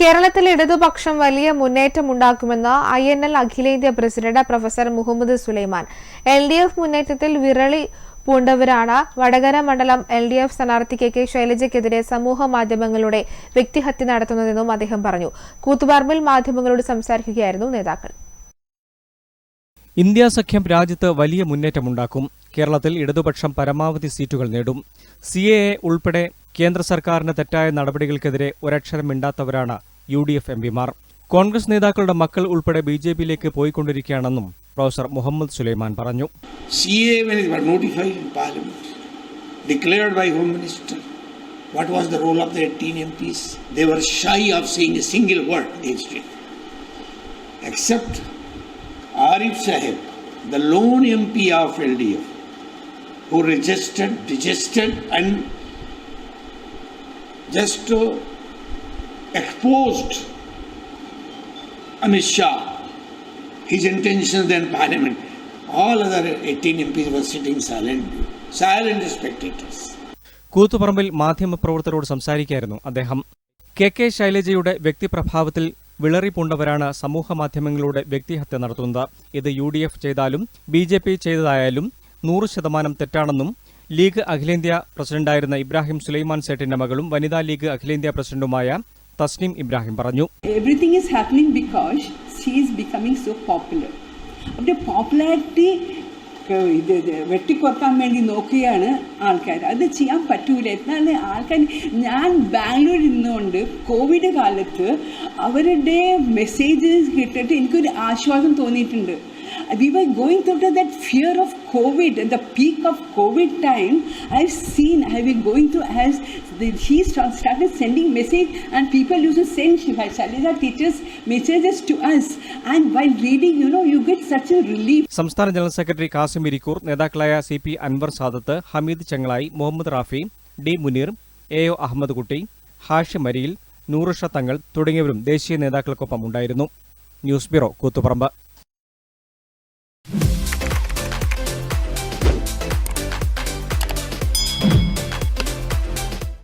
കേരളത്തിൽ ഇടതുപക്ഷം വലിയ മുന്നേറ്റമുണ്ടാക്കുമെന്ന് INL അഖിലേന്ത്യാ president professor Muhammad Sulaiman. LDF മുന്നേറ്റത്തിൽ വിരളി പൂണ്ടവരാണ് വടകര മണ്ഡലം LDF സ്ഥാനാർത്ഥി KK ശൈലജയ്ക്കെതിരെ സമൂഹ മാധ്യമങ്ങളുടെ വ്യക്തിഹത്യ നടത്തുന്നതെന്നും അദ്ദേഹം പറഞ്ഞു. കൂത്തുപറമ്പിൽ മാധ്യമങ്ങളോട് സംസാരിക്കുകയായിരുന്നു നേതാക്കൾ. ഇന്ത്യ സഖ്യം രാജ്യത്ത് വലിയ മുന്നേറ്റമുണ്ടാക്കും. കേരളത്തിൽ ഇടതുപക്ഷം പരമാവധി സീറ്റുകൾ നേടും. CAA ഉൾപ്പെടെ കേന്ദ്ര സർക്കാരിന്റെ തെറ്റായ നടപടികൾക്കെതിരെ ഒരക്ഷരം മിണ്ടാത്തവരാണ് UDF MPമാർ. കോൺഗ്രസ് നേതാക്കളുടെ മക്കൾ ഉൾപ്പെടെ BJPയിലേക്ക് പോയിക്കൊണ്ടിരിക്കുകയാണെന്നും പ്രൊഫസർ മുഹമ്മദ് സുലൈമാൻ പറഞ്ഞു. CAA when it was notified in Parliament, declared by Home Minister, what was the role of the 18 MPs? They were shy of saying a single word against it. Except Arif Sahib, the lone MP of LDF, who registered and just exposed Amit Shah, his intentions in Parliament. All other 18 MPs were sitting silent spectators. കൂത്തുപറമ്പിൽ മാധ്യമപ്രവർത്തകരോട് സംസാരിക്കുകയായിരുന്നു അദ്ദേഹം. KK ശൈലജയുടെ വ്യക്തിപ്രഭാവത്തിൽ വിളറി പൂണ്ടവരാണ് സമൂഹമാധ്യമങ്ങളുടെ വ്യക്തിഹത്യ നടത്തുന്നത്. ഇത് UDF ചെയ്താലും BJP ചെയ്തതായാലും 100% തെറ്റാണെന്നും league അഖിലേന്ത്യാ പ്രസിഡന്റായിരുന്ന ഇബ്രാഹിം സുലൈമാൻ സേട്ടിന്റെ മകളും വനിതാ ലീഗ് അഖിലേന്ത്യാ പ്രസിഡന്റുമായ തസ്നീം ഇബ്രാഹിം പറഞ്ഞു. Everything is happening because she is becoming so popular. അവരുടെ പോപ്പുലാരിറ്റി വെട്ടിക്കുറക്കാൻ വേണ്ടി നോക്കുകയാണ് ആൾക്കാർ. അത് ചെയ്യാൻ പറ്റൂല. എന്നാൽ ആൾക്കാർ, ഞാൻ ബാംഗ്ലൂരിൽ നിന്നുകൊണ്ട് കോവിഡ് കാലത്ത് അവരുടെ മെസ്സേജസ് കേട്ടിട്ട് എനിക്കൊരു ആശ്വാസം തോന്നിയിട്ടുണ്ട്. We were going through that fear of COVID, at the peak of COVID time. I was going through as he started sending message, and people used to send Shailaja teachers messages to us, and while reading, you get such a relief. സംസ്ഥാന general secretary Kasim Irikkur, നേതാക്കളായ CP Anwar Sadath, Hameed Chengalayi, Muhammad Rafi, D Muneer, AO Ahmed കുട്ടി, ഹാഷിം അരിയിൽ, നൂറുഷ തങ്ങൾ തുടങ്ങിയവരും ദേശീയ നേതാക്കൾക്കൊപ്പം ഉണ്ടായിരുന്നു. News bureau, Koothuparamba.